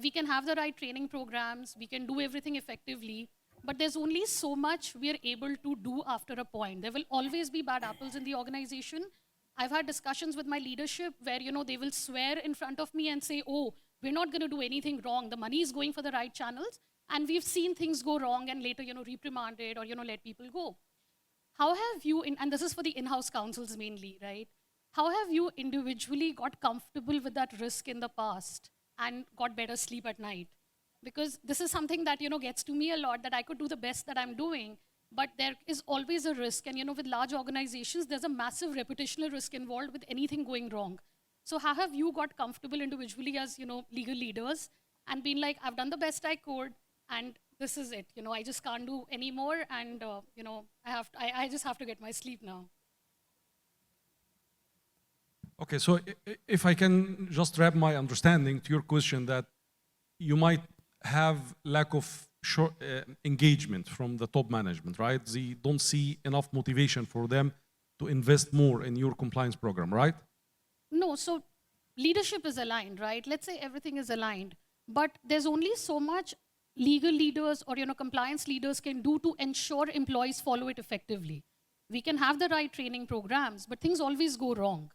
We can have the right training programs, we can do everything effectively, but there's only so much we're able to do after a point. There will always be bad apples in the organization. I've had discussions with my leadership where, they will swear in front of me and say, oh, we're not going to do anything wrong. The money is going for the right channels. And we've seen things go wrong and later, reprimanded or, let people go. How have you, and this is for the in-house counsels mainly, right? How have you individually got comfortable with that risk in the past and got better sleep at night? Because this is something that, gets to me a lot, that I could do the best that I'm doing, but there is always a risk. And, with large organizations, there's a massive reputational risk involved with anything going wrong. So how have you got comfortable individually as, legal leaders and been like, I've done the best I could, and this is it. I just can't do any more, and, I just have to get my sleep now. Okay, so if I can just wrap my understanding to your question, that you might have lack of engagement from the top management, right? They don't see enough motivation for them to invest more in your compliance program, right? No, so leadership is aligned, right? Let's say everything is aligned, but there's only so much legal leaders or compliance leaders can do to ensure employees follow it effectively. We can have the right training programs, but things always go wrong.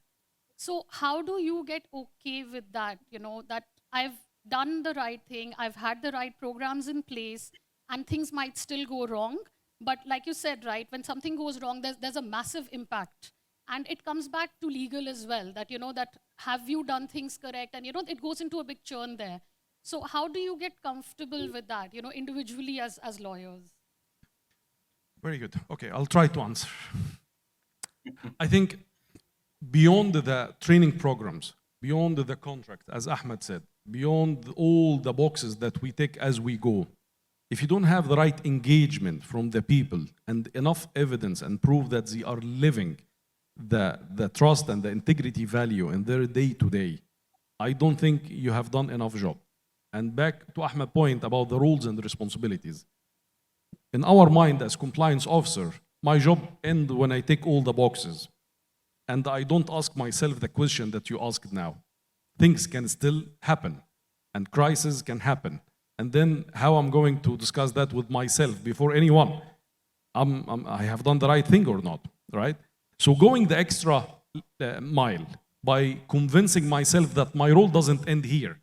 So how do you get okay with that, that I've done the right thing, I've had the right programs in place, and things might still go wrong. But like you said, right, when something goes wrong, there's a massive impact. And it comes back to legal as well, that, that have you done things correct? And, it goes into a big churn there. So how do you get comfortable with that, individually as lawyers? Very good. Okay, I'll try to answer. I think beyond the training programs, beyond the contract, as Ahmed said, beyond all the boxes that we take as we go, if you don't have the right engagement from the people and enough evidence and proof that they are living the trust and the integrity value in their day-to-day, I don't think you have done enough job. And back to Ahmed's point about the roles and the responsibilities. In our mind as compliance officer, my job ends when I tick all the boxes. And I don't ask myself the question that you asked now. Things can still happen, and crises can happen. And then how I'm going to discuss that with myself before anyone? I have done the right thing or not, right? So going the extra mile by convincing myself that my role doesn't end here.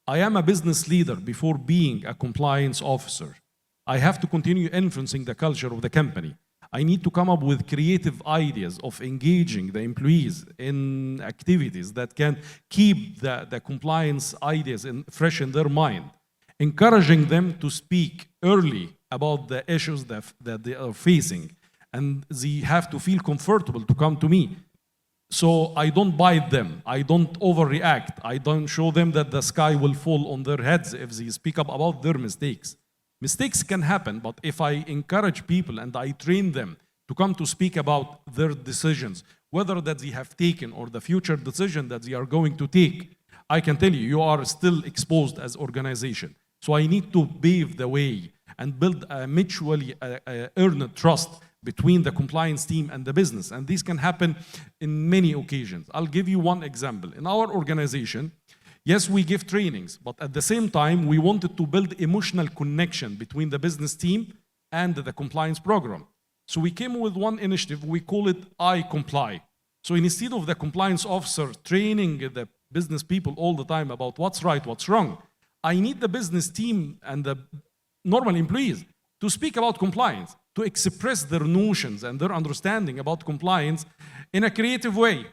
I am a business leader before being a compliance officer. I have to continue influencing the culture of the company. I need to come up with creative ideas of engaging the employees in activities that can keep the compliance ideas fresh in their mind, encouraging them to speak early about the issues that they are facing, and they have to feel comfortable to come to me. So I don't bite them, I don't overreact, I don't show them that the sky will fall on their heads if they speak up about their mistakes. Mistakes can happen, but if I encourage people and I train them to come to speak about their decisions, whether that they have taken or the future decision that they are going to take, I can tell you, you are still exposed as organization. So I need to pave the way and build a mutually earned trust between the compliance team and the business. And this can happen in many occasions. I'll give you one example. In our organization, yes, we give trainings, but at the same time, we wanted to build emotional connection between the business team and the compliance program. So we came with one initiative, we call it I Comply. So instead of the compliance officer training the business people all the time about what's right, what's wrong, I need the business team and the normal employees to speak about compliance, to express their notions and their understanding about compliance in a creative way.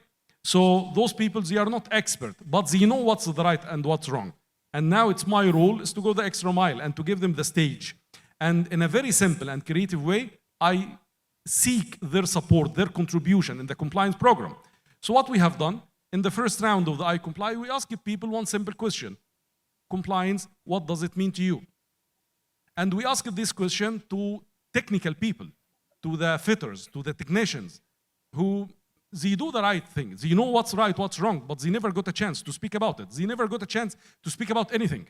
So those people, they are not expert, but they know what's the right and what's wrong. And now it's my role is to go the extra mile and to give them the stage. And in a very simple and creative way, I seek their support, their contribution in the compliance program. So what we have done, in the first round of the I Comply, we asked people one simple question. Compliance, what does it mean to you? And we asked this question to technical people, to the fitters, to the technicians, who they do the right thing. They know what's right, what's wrong, but they never got a chance to speak about it. They never got a chance to speak about anything,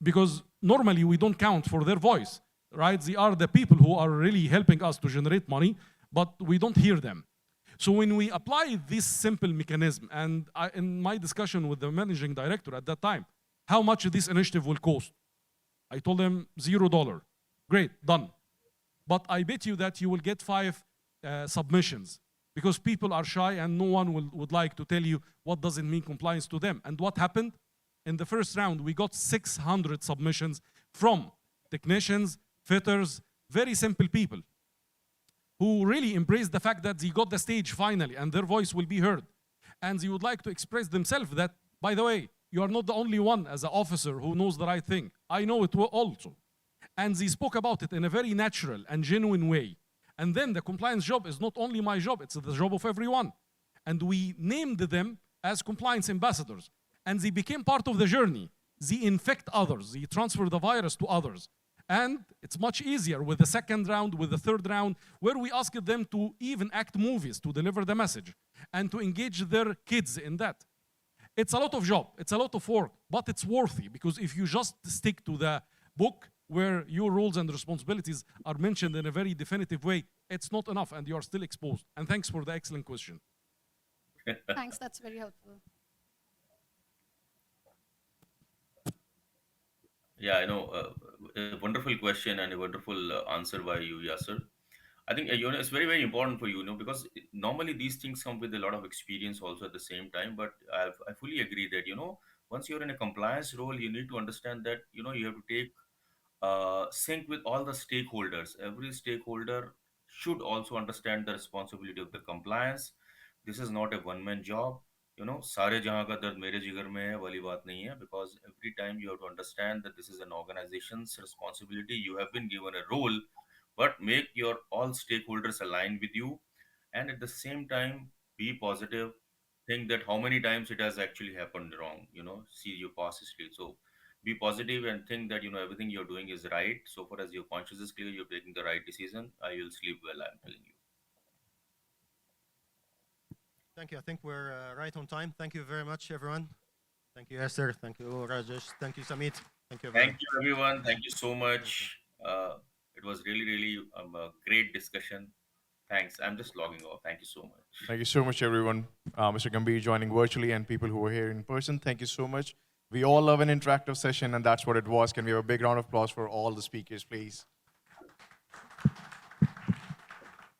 because normally we don't count for their voice, right? They are the people who are really helping us to generate money, but we don't hear them. So when we apply this simple mechanism, and in my discussion with the managing director at that time, how much this initiative will cost. I told them $0. Great, done. But I bet you that you will get 5 submissions because people are shy and no one would like to tell you what does it mean compliance to them. And what happened? In the first round, we got 600 submissions from technicians, fitters, very simple people who really embraced the fact that they got the stage finally and their voice will be heard. And they would like to express themselves that, by the way, you are not the only one as an officer who knows the right thing. I know it also. And they spoke about it in a very natural and genuine way. And then the compliance job is not only my job, it's the job of everyone. And we named them as compliance ambassadors. And they became part of the journey. They infect others. They transfer the virus to others. And it's much easier with the second round, with the third round, where we asked them to even act movies to deliver the message and to engage their kids in that. It's a lot of job, it's a lot of work, but it's worthy because if you just stick to the book where your roles and responsibilities are mentioned in a very definitive way, it's not enough and you are still exposed. And thanks for the excellent question. Thanks, that's very helpful. Yeah, I know. A wonderful question and a wonderful answer by you, Yasser. I think it's very, very important for you, because normally these things come with a lot of experience also at the same time. But I fully agree that once you're in a compliance role, you need to understand that you have to take sync with all the stakeholders. Every stakeholder should also understand the responsibility of the compliance. This is not a one-man job. सारे जहाँ का दर्द मेरे जिगर में है वाली बात नहीं है, because every time you have to understand that this is an organization's responsibility. You have been given a role, but make your all stakeholders align with you, and at the same time be positive. Think that how many times it has actually happened wrong. See your past history. So be positive and think that everything you're doing is right. So far as your conscience is clear, you're taking the right decision. You'll sleep well, I'm telling you. Thank you. I think we're right on time. Thank you very much, everyone. Thank you, Yasser. Thank you, Rajesh. Thank you, Sameet. Thank you, everyone. Thank you, everyone. Thank you so much. It was really, really a great discussion. Thanks. I'm just logging off. Thank you so much. Thank you so much, everyone. Mr. Gambhir joining virtually and people who are here in person. Thank you so much. We all love an interactive session, and that's what it was. Can we have a big round of applause for all the speakers, please?